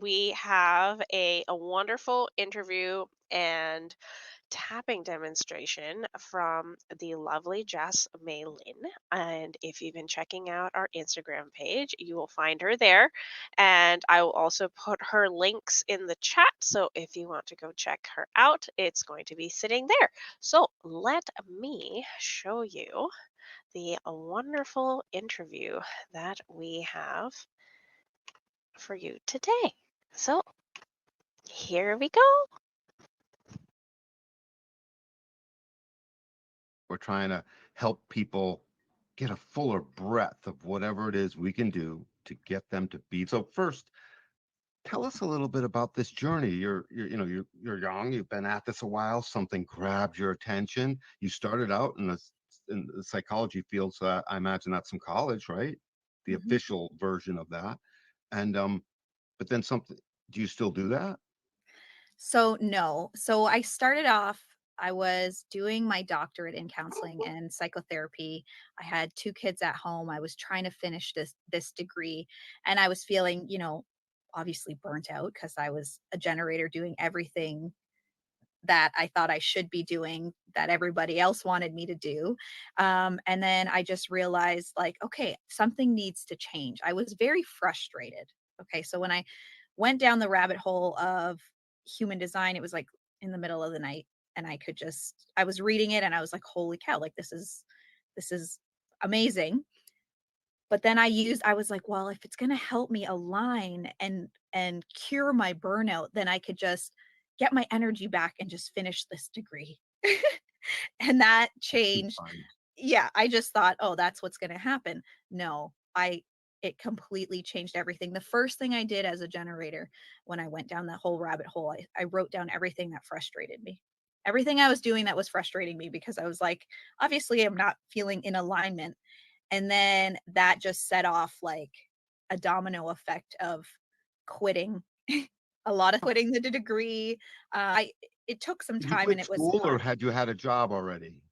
We have a wonderful interview and tapping demonstration from the lovely Jess May Lynn. And if you've been checking out our Instagram page, you will find her there. And I will also put her links in the chat. So if you want to go check her out, it's going to be sitting there. So let me show you the wonderful interview that we have for you today. So here we go. We're trying to help people get a fuller breadth of whatever it is we can do to get them to be. So first, tell us a little bit about this journey. You're young. You've been at this a while. Something grabbed your attention. You started out in the psychology field, so I imagine that's some college, right? The Mhm. official version of that. And but then something. Do you still do that? So, no. So, I started off I was doing my doctorate in counseling and psychotherapy. I had 2 kids at home. I was trying to finish this degree, and I was feeling, obviously burnt out because I was a generator doing everything that I thought I should be doing that everybody else wanted me to do. And then I just realized, like, okay, something needs to change. I was very frustrated. Okay. So when I went down the rabbit hole of human design, it was like in the middle of the night. And I was reading it and I was like, holy cow, like this is amazing. But then I was like, well, if it's going to help me align and cure my burnout, then I could just get my energy back and just finish this degree. And that That's too changed. fun. Yeah, I just thought, "Oh, that's what's gonna happen." No, I it completely changed everything. The first thing I did as a generator when I went down that whole rabbit hole, I wrote down everything that frustrated me. Everything I was doing that was frustrating me because I was like, obviously I'm not feeling in alignment. And then that just set off like a domino effect of quitting. A lot of quitting the degree. I It took some Did you time and quit it was school or hard. had you had a job already?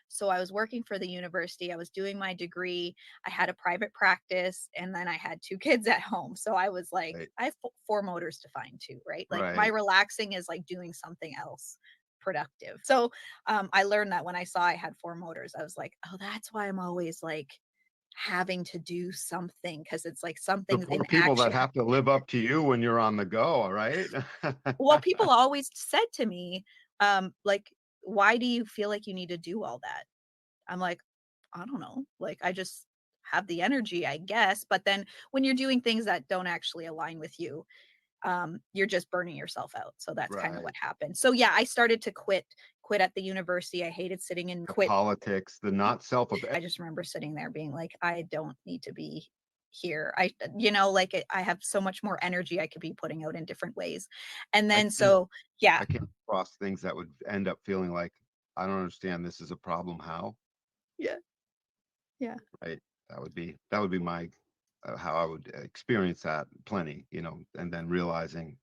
So I was working for the university, I was doing my degree, I had a private practice, and then I had 2 kids at home. So I was like, Right. I have 4 motors to find too, right? Like my Right. relaxing is like doing something else productive. So I learned that when I saw I had 4 motors, I was like, oh, that's why I'm always like having to do something because it's like The something's poor in people that action. have to live up to you when you're on the go, all right? Well, people always said to me, like, why do you feel like you need to do all that? I'm like, I don't know. Like, I just have the energy, I guess. But then when you're doing things that don't actually align with you, you're just burning yourself out. So that's kind of what Right. happened. So yeah, I started to quit at the university. I hated sitting in The quit. politics, the not self of I just remember sitting there being like, I don't need to be here. Like I have so much more energy I could be putting out in different ways. And I then can't so yeah, I can't cross things that would end up feeling like, "I don't understand, this is a problem, how?" yeah, yeah. Right? That would be my how I would experience that plenty, and then realizing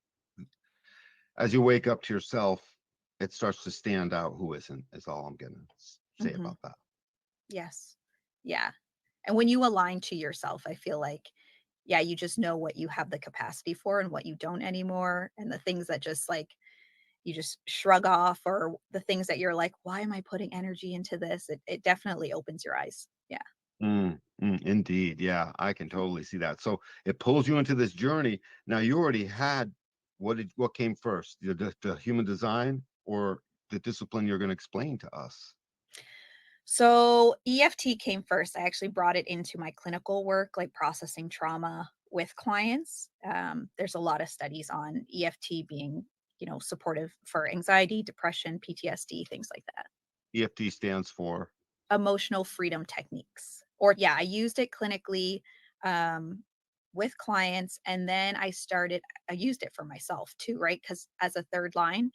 as you wake up to yourself, it starts to stand out who isn't, is all I'm gonna say Hmm. about that. Yes. Yeah. And when you align to yourself, I feel like, yeah, you just know what you have the capacity for and what you don't anymore. And the things that just like you just shrug off, or the things that you're like, why am I putting energy into this? It definitely opens your eyes. Yeah. Indeed. Yeah, I can totally see that. So it pulls you into this journey. Now you already had what came first? The human design or the discipline you're going to explain to us? So EFT came first. I actually brought it into my clinical work, like processing trauma with clients. There's a lot of studies on EFT being, supportive for anxiety, depression, PTSD, things like that. EFT stands for Emotional freedom techniques. Or yeah, I used it clinically, um, with clients, and then I used it for myself too, right? Because as a third line,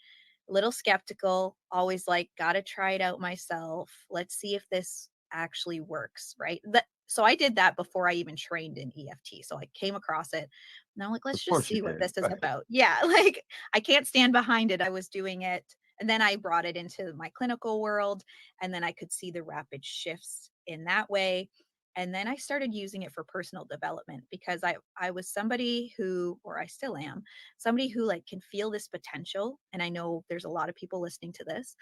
a little skeptical, always like, "Gotta try it out myself. Let's see if this actually works," right? So I did that before I even trained in EFT. So I came across it, and I'm like, "Let's of just course you see what did. this is Right. about." Yeah, like, I can't stand behind it. I was doing it, and then I brought it into my clinical world, and then I could see the rapid shifts in that way. And then I started using it for personal development because I was somebody who, or I still am, somebody who like can feel this potential. And I know there's a lot of people listening to this.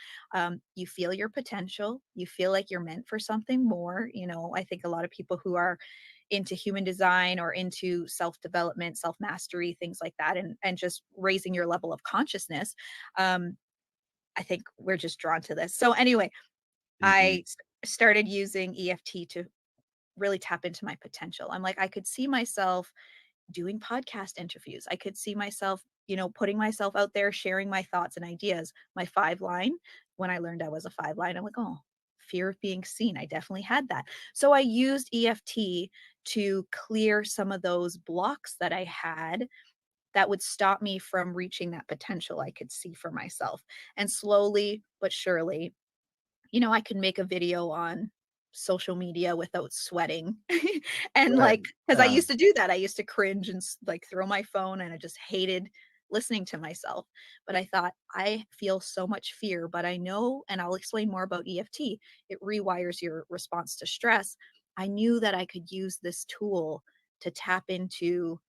You feel your potential. You feel like you're meant for something more. I think a lot of people who are into human design or into self-development, self-mastery, things like that, and just raising your level of consciousness. Um, I think we're just drawn to this. So anyway, Indeed. started using EFT to really tap into my potential. I'm like, I could see myself doing podcast interviews. I could see myself, putting myself out there, sharing my thoughts and ideas. My 5 line, when I learned I was a 5 line, I'm like, oh, fear of being seen. I definitely had that. So I used EFT to clear some of those blocks that I had that would stop me from reaching that potential I could see for myself. And slowly but surely, I can make a video on social media without sweating. And Right. like, because I Yeah. used to do that. I used to cringe and like throw my phone, and I just hated listening to myself. But I thought, I feel so much fear, but I know, and I'll explain more about EFT, it rewires your response to stress. I knew that I could use this tool to tap into,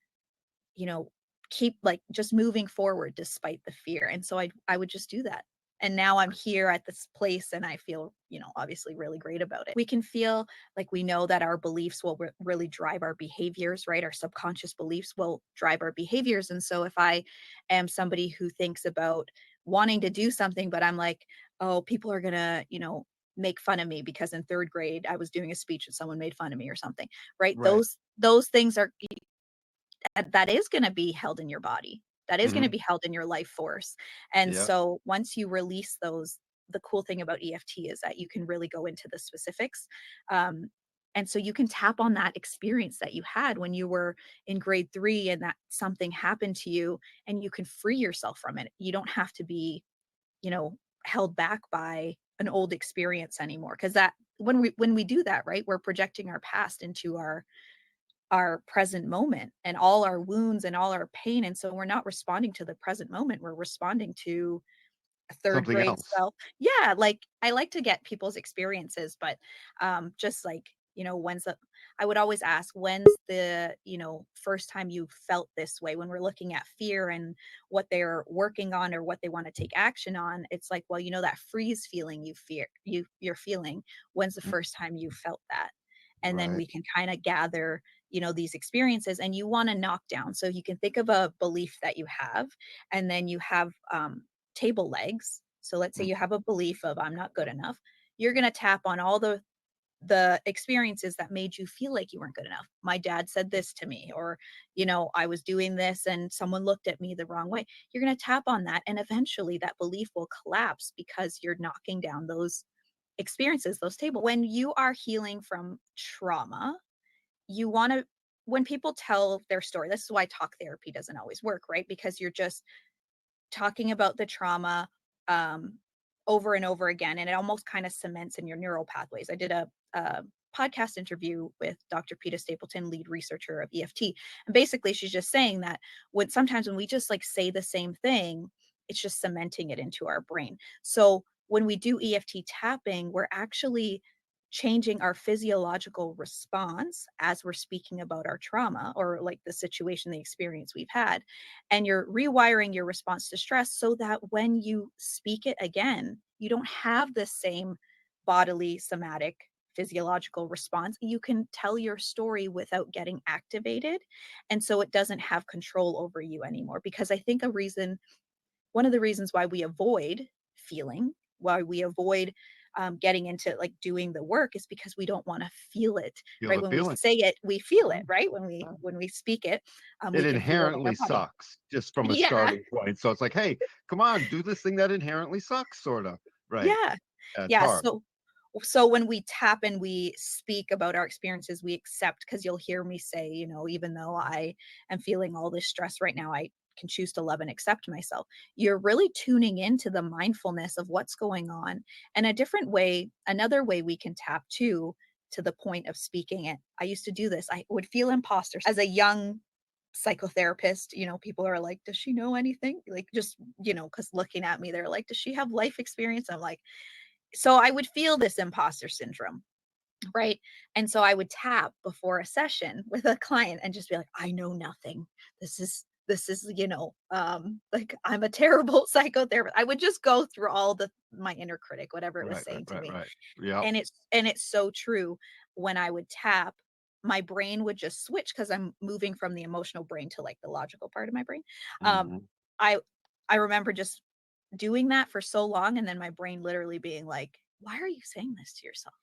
you know, keep like just moving forward despite the fear. And so I would just do that. And now I'm here at this place and I feel, obviously really great about it. We can feel like we know that our beliefs will really drive our behaviors, right? Our subconscious beliefs will drive our behaviors. And so if I am somebody who thinks about wanting to do something, but I'm like, oh, people are going to, make fun of me because in third grade I was doing a speech and someone made fun of me or something, right? Right. Those things are that is going to be held in your body. That is going to Hmm. be held in your life force. And Yeah. so once you release those, the cool thing about EFT is that you can really go into the specifics. Um, and so you can tap on that experience that you had when you were in grade 3 and that something happened to you, and you can free yourself from it. You don't have to be, you know, held back by an old experience anymore. Cause that when we do that, right, we're projecting our past into our present moment and all our wounds and all our pain. And so we're not responding to the present moment. We're responding to a third Something grade else. self. Yeah, like I like to get people's experiences, but just like, when's the I would always ask, when's the, first time you felt this way? When we're looking at fear and what they're working on or what they want to take action on, it's like, well, that freeze feeling you're feeling, when's the Mm. first time you felt that? And then Right. we can kind of gather, these experiences, and you want to knock down. So you can think of a belief that you have, and then you have table legs. So let's say Mm. you have a belief of I'm not good enough. You're going to tap on all the experiences that made you feel like you weren't good enough. My dad said this to me, or I was doing this and someone looked at me the wrong way. You're going to tap on that, and eventually that belief will collapse because you're knocking down those experiences, those tables. When you are healing from trauma, you want to when people tell their story, this is why talk therapy doesn't always work, right? Because you're just talking about the trauma um, over and over again, and it almost kind of cements in your neural pathways. I did a podcast interview with Dr. Peta Stapleton, lead researcher of EFT, and basically she's just saying that sometimes when we just like say the same thing, it's just cementing it into our brain. So when we do EFT tapping, we're actually changing our physiological response as we're speaking about our trauma or like the situation, the experience we've had, and you're rewiring your response to stress so that when you speak it again, you don't have the same bodily, somatic, physiological response. You can tell your story without getting activated. And so it doesn't have control over you anymore. Because I think one of the reasons why we avoid feeling, why we avoid getting into like doing the work is because we don't want to feel it, Feel right? the When we feeling. say it, we feel it, Mm. right? When we speak it, we It can feel it in our inherently body. sucks just from a Yeah, starting point. So it's like, hey, come on, do this thing that inherently sucks, sort of. Right. yeah, Yeah, it's yeah. hard. So when we tap and we speak about our experiences, we accept, because you'll hear me say, even though I am feeling all this stress right now, I can choose to love and accept myself. You're really tuning into the mindfulness of what's going on. And another way we can tap too, to the point of speaking it. I used to do this. I would feel imposter as a young psychotherapist. People are like, does she know anything? Like, just, because looking at me, they're like, does she have life experience? I'm like, so I would feel this imposter syndrome. right? And so I would tap before a session with a client and just be like, I know nothing. This is, like I'm a terrible psychotherapist. I would just go through all the my inner critic, whatever it was Right, right, saying to right, me. right. Yep. And it's so true. When I would tap, my brain would just switch because I'm moving from the emotional brain to like the logical part of my brain. Um, Mhm. I I remember just doing that for so long and then my brain literally being like, "Why are you saying this to yourself?"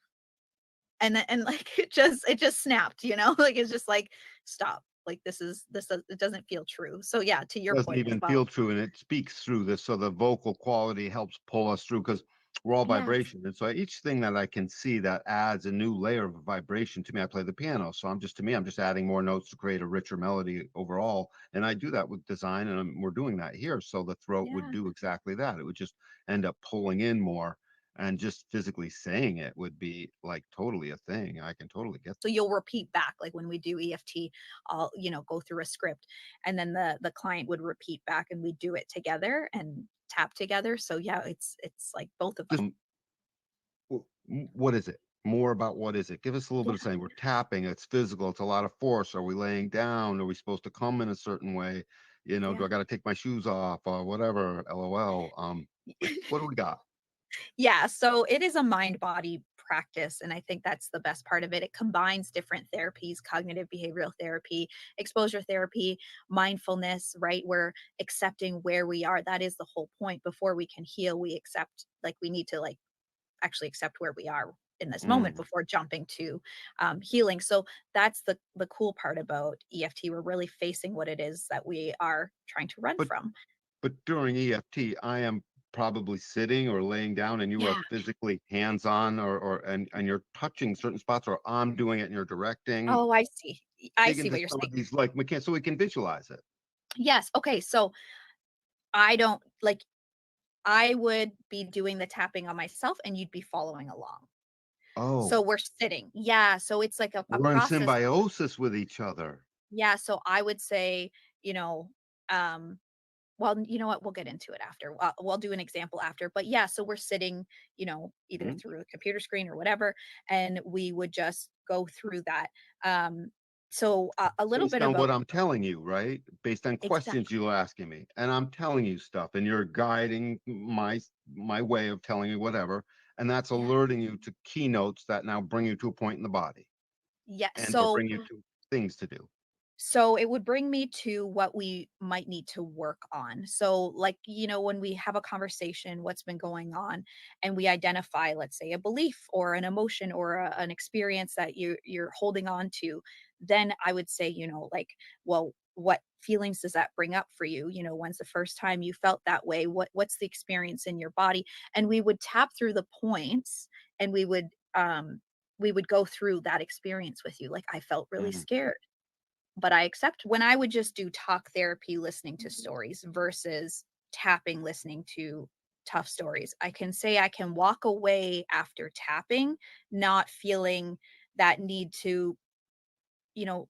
And like it just snapped, like it's just like, "Stop. Like it doesn't feel true." So yeah, to your Doesn't point as even well. feel true, and it speaks through this, so the vocal quality helps pull us through because 'cause we're all Yes. vibration, and so each thing that I can see that adds a new layer of vibration to me. I play the piano, so I'm just adding more notes to create a richer melody overall, and I do that with design, and we're doing that here, so the throat would Yeah. do exactly that. It would just end up pulling in more, and just physically saying it would be, like, totally a thing. I can totally get So you'll repeat back, like when we do EFT, I'll, go through a script and then the client would repeat back and we do it together and tap together. So yeah, it's like both of that. us. What is it? More about what is it? Give us a little bit Yeah, of saying. We're tapping, it's physical, it's a lot of force. Are we laying down? Are we supposed to come in a certain way? Do yeah. I gotta take my shoes off or whatever? LOL. Like, what do we got? Yeah, so it is a mind body practice. And I think that's the best part of it. It combines different therapies, cognitive behavioral therapy, exposure therapy, mindfulness, right? We're accepting where we are. That is the whole point. Before we can heal, we accept, like, we need to like actually accept where we are in this moment Mm. before jumping to healing. So that's the cool part about EFT. We're really facing what it is that we are trying to run But from. during EFT, I am probably sitting or laying down and you are Yeah. physically hands-on and you're touching certain spots or I'm doing it and you're directing. Oh, I see. I Dig see into what you're some of saying. these like so we can visualize it. Yes. Okay. So I don't like, I would be doing the tapping on myself and you'd be following along. So Oh, we're sitting. Yeah. So it's like a we're in process. symbiosis with each other. Yeah. So I would say, you know, um, well, you know what? We'll get into it after. We'll do an example after. But yeah, so we're sitting, either Mhm. through a computer screen or whatever, and we would just go through that. Um, so a little Based bit on what about I'm telling you, right? Based on questions exactly. you're asking me, and I'm telling you stuff, and you're guiding my way of telling you whatever, and that's Yeah. alerting you to keynotes that now bring you to a point in the body Yeah. and or bring you to things to do. So it would bring me to what we might need to work on. So, like, when we have a conversation, what's been going on, and we identify, let's say, a belief or an emotion or an experience that you're holding on to, then I would say, like, well, what feelings does that bring up for you? When's the first time you felt that way? What's the experience in your body? And we would tap through the points, and we would go through that experience with you. Like, I felt really Mhm. scared, but I accept when I would just do talk therapy listening to stories versus tapping listening to tough stories. I can say I can walk away after tapping not feeling that you know,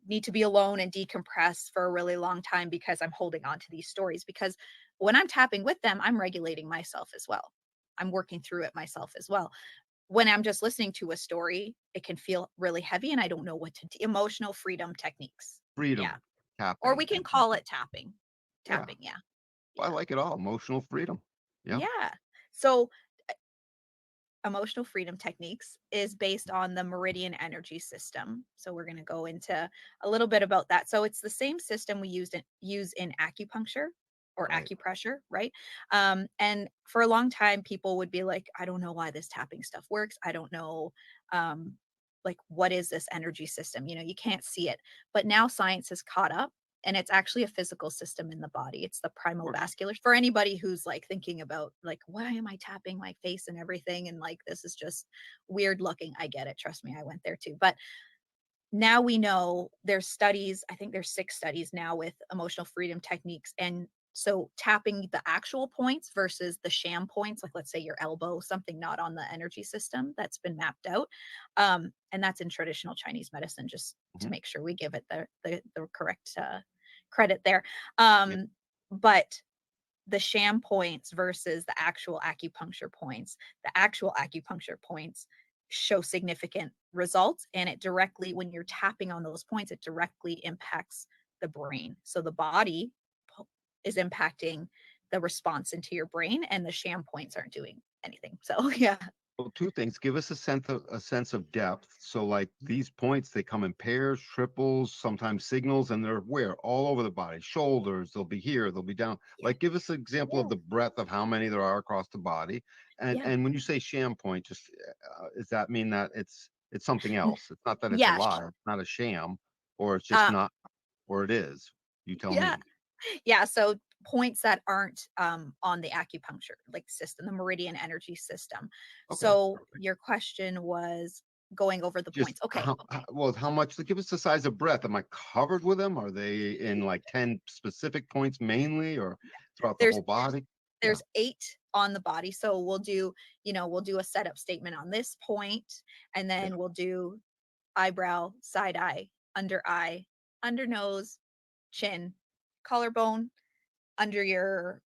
need to be alone and decompress for a really long time because I'm holding on to these stories, because when I'm tapping with them, I'm regulating myself as well. I'm working through it myself as well. When I'm just listening to a story, it can feel really heavy and I don't know what to do. Emotional freedom techniques. Yeah. Freedom, Or we tapping, can and call tapping. it tapping. Yeah, Tapping, yeah. I Yeah. like it all. Emotional freedom. Yep. Yeah. So emotional freedom techniques is based on the meridian energy system. So we're going to go into a little bit about that. So it's the same system we use in acupuncture or Right. acupressure, right? And for a long time, people would be like, I don't know why this tapping stuff works. I don't know, um, like, what is this energy system? You can't see it. But now science has caught up, and it's actually a physical system in the body. It's the Of primal course. vascular. For anybody who's like thinking about like, why am I tapping my face and everything? And like, this is just weird looking. I get it. Trust me, I went there too. But now we know there's studies, I think there's 6 studies now with emotional freedom techniques, and so tapping the actual points versus the sham points, like let's say your elbow, something not on the energy system that's been mapped out, and that's in traditional Chinese medicine, just to Mhm. make sure we give it the correct, credit there, Yep. but the sham points versus the actual acupuncture points show significant results. And it directly, when you're tapping on those points, it directly impacts the brain. So the body is impacting the response into your brain, and the sham points aren't doing anything. So yeah. Well, two things. Give us a sense of depth. So, like these points, they come in pairs, triples, sometimes signals, and they're where all over the body. Shoulders, they'll be here, they'll be down. Yeah. Like, give us an example of Yeah. the breadth of how many there are across the body. And Yeah. and when you say sham point, just does that mean that it's something else? It's not that it's a Yeah. lie, it's not a sham, or it's just Uh, not, or it is. You tell yeah. me. Yeah. So points that aren't on the acupuncture like system, the meridian energy system. Okay. So your question was going over the Just points. Okay. how much? Give us the size of breadth. Am I covered with them? Are they in like 10 specific points mainly, or throughout the There's whole body? Yeah, there's 8 on the body. So we'll do, we'll do a setup statement on this point, and yeah. then we'll do eyebrow, side eye, under nose, chin, collarbone, under your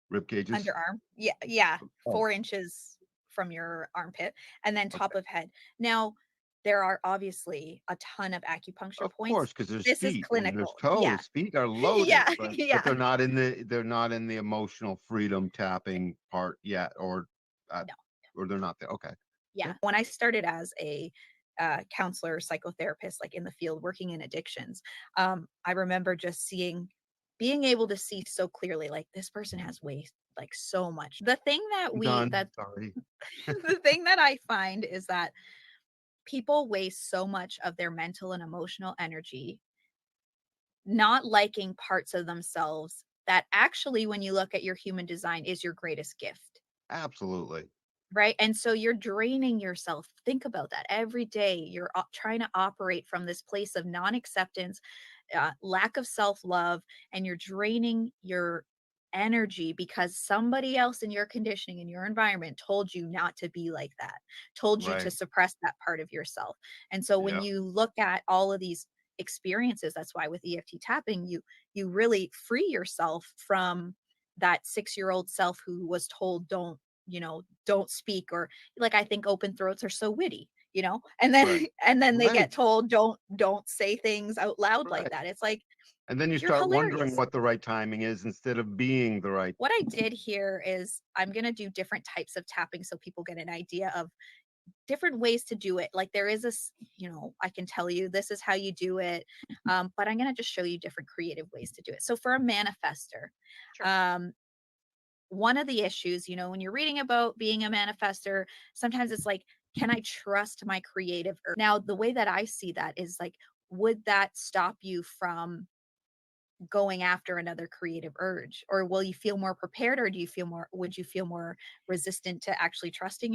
Rib cages. underarm. Yeah, yeah, Oh, 4 inches from your armpit, and then top okay. of head. Now, there are obviously a ton of acupuncture Of points. course, because there's This is feet and there's clinical. Yeah. toes. Feet are loaded, Yeah, but yeah. they're not in the emotional freedom Yeah, tapping part yet, uh, no. or they're not there. Okay. Yeah. Yep. When I started as a counselor, psychotherapist, like in the field working in addictions, I remember just being able to see so clearly, like this person has way, like so much. The thing that I'm we, done. that Sorry. the thing that I find is that people waste so much of their mental and emotional energy not liking parts of themselves that actually, when you look at your human design, is your greatest gift. Absolutely. Right? And so you're draining yourself. Think about that every day. You're trying to operate from this place of non acceptance, lack of self love, and you're draining your energy because somebody else in your conditioning, in your environment, told you not to be like that, told you to Right. suppress that part of yourself. And so when Yeah. you look at all of these experiences, that's why with EFT tapping, you really free yourself from that 6-year-old self who was told don't speak, or like I think open throats are so witty, and then Right. and then they Right. get told don't say things out loud like Right. that. It's like And then you you're start wondering hilarious. what the right timing is instead of being the right. What I did here is I'm going to do different types of tapping so people get an idea of different ways to do it. Like there is I can tell you this is how you do it, but I'm going to just show you different creative ways to do it. So for a manifester, Sure. um, one of the issues, when you're reading about being a manifester, sometimes it's like, can I trust my creative urge? Now, the way that I see that is like, would that stop you from going after another creative urge? Or will you feel more prepared, or would you feel more resistant to actually trusting